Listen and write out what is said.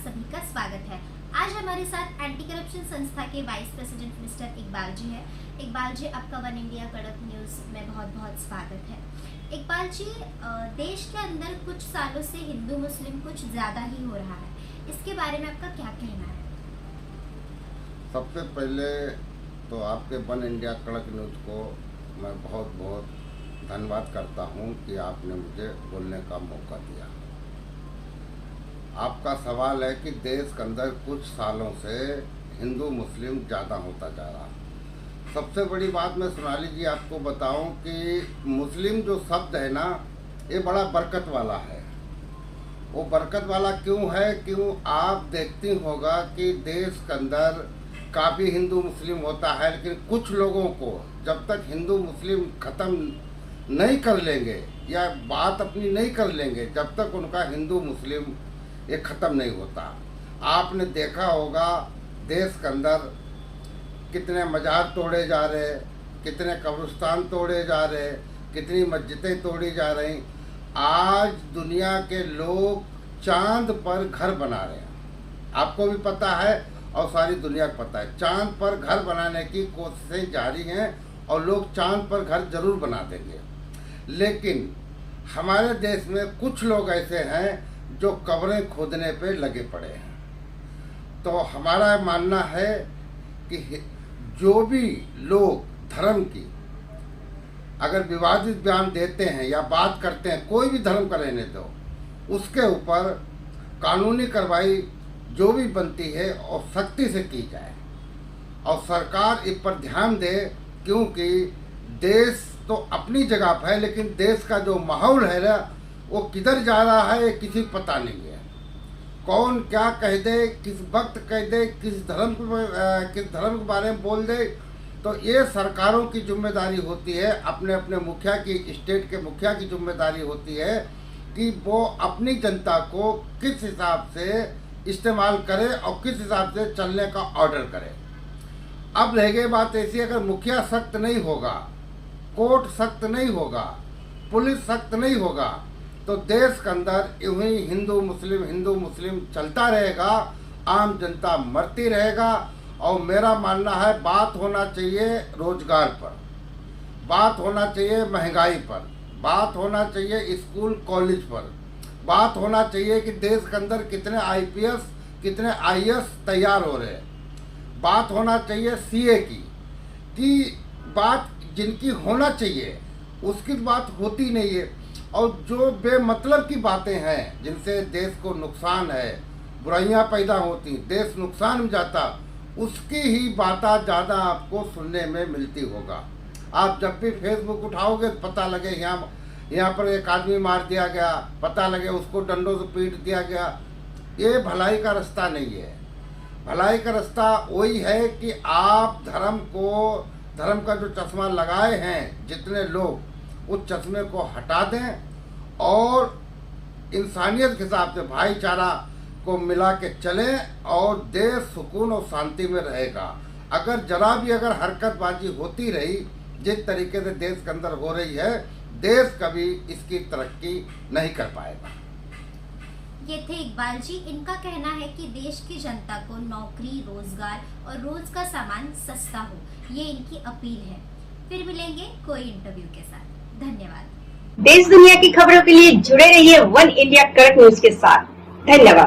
सभी का स्वागत है। आज हमारे साथ एंटी करप्शन संस्था के vice president mister Iqbal ji हैं। इकबाल जी, आपका वन इंडिया कड़क न्यूज़ में बहुत बहुत स्वागत है। इकबाल जी, देश के अंदर कुछ सालों से हिंदू मुस्लिम कुछ ज़्यादा ही हो रहा है, इसके बारे में आपका क्या कहना है? सबसे पहले तो आपके वन इंडिया कड़क न्यूज़ को मैं बहुत बहुत धन्यवाद करता हूं कि आपने मुझे बोलने का मौका दिया। आपका सवाल है कि देश के अंदर कुछ सालों से हिंदू मुस्लिम ज़्यादा होता जा रहा है। सबसे बड़ी बात मैं सोनाली जी आपको बताऊं कि मुस्लिम जो शब्द है ना, ये बड़ा बरकत वाला है। वो बरकत वाला क्यों है? क्यों आप देखती होगा कि देश के अंदर काफ़ी हिंदू मुस्लिम होता है, लेकिन कुछ लोगों को जब तक हिंदू मुस्लिम ख़त्म नहीं कर लेंगे या बात अपनी नहीं कर लेंगे, जब तक उनका हिंदू मुस्लिम ये ख़त्म नहीं होता। आपने देखा होगा देश के अंदर कितने मजार तोड़े जा रहे, कितने कब्रिस्तान तोड़े जा रहे, कितनी मस्जिदें तोड़ी जा रही। आज दुनिया के लोग चांद पर घर बना रहे हैं, आपको भी पता है और सारी दुनिया को पता है। चांद पर घर बनाने की कोशिशें जारी हैं और लोग चांद पर घर जरूर बना देंगे, लेकिन हमारे देश में कुछ लोग ऐसे हैं जो कब्रें खोदने पे लगे पड़े हैं। तो हमारा मानना है कि जो भी लोग धर्म की अगर विवादित बयान देते हैं या बात करते हैं, कोई भी धर्म का रहने दो, उसके ऊपर कानूनी कार्रवाई जो भी बनती है और सख्ती से की जाए और सरकार इस पर ध्यान दे, क्योंकि देश तो अपनी जगह पर है, लेकिन देश का जो माहौल है ना, वो किधर जा रहा है किसी को पता नहीं है। कौन क्या कह दे, किस वक्त कह दे, किस धर्म के बारे में बोल दे, तो ये सरकारों की जिम्मेदारी होती है, अपने अपने मुखिया की, स्टेट के मुखिया की जिम्मेदारी होती है कि वो अपनी जनता को किस हिसाब से इस्तेमाल करे और किस हिसाब से चलने का ऑर्डर करे। अब रह गई बात ऐसी, अगर मुखिया सख्त नहीं होगा, कोर्ट सख्त नहीं होगा, पुलिस सख्त नहीं होगा, तो देश के अंदर यूं ही हिंदू मुस्लिम चलता रहेगा, आम जनता मरती रहेगा। और मेरा मानना है बात होना चाहिए रोजगार पर, बात होना चाहिए महंगाई पर, बात होना चाहिए स्कूल कॉलेज पर, बात होना चाहिए कि देश के अंदर कितने IPS कितने IAS तैयार हो रहे हैं, बात होना चाहिए CA की बात जिनकी होना चाहिए उसकी बात होती नहीं है। और जो बेमतलब की बातें हैं जिनसे देश को नुकसान है, बुराइयां पैदा होती, देश नुकसान में जाता, उसकी ही बातें ज़्यादा आपको सुनने में मिलती होगा। आप जब भी फेसबुक उठाओगे तो पता लगे यहाँ पर एक आदमी मार दिया गया, पता लगे उसको डंडों से पीट दिया गया। ये भलाई का रास्ता नहीं है। भलाई का रास्ता वही है कि आप धर्म का जो चश्मा लगाए हैं जितने लोग, उस चश्मे को हटा दें और इंसानियत के हिसाब से भाईचारा को मिला के चलें और देश सुकून और शांति में रहेगा। अगर जरा भी हरकतबाजी होती रही जिस तरीके से देश के अंदर हो रही है, देश कभी इसकी तरक्की नहीं कर पाएगा। ये थे इकबाल जी। इनका कहना है कि देश की जनता को नौकरी, रोजगार और रोज का सामान सस्ता हो, ये इनकी अपील है। फिर मिलेंगे कोई इंटरव्यू के साथ। धन्यवाद। देश दुनिया की खबरों के लिए जुड़े रहिए वन इंडिया कड़क न्यूज के साथ। धन्यवाद।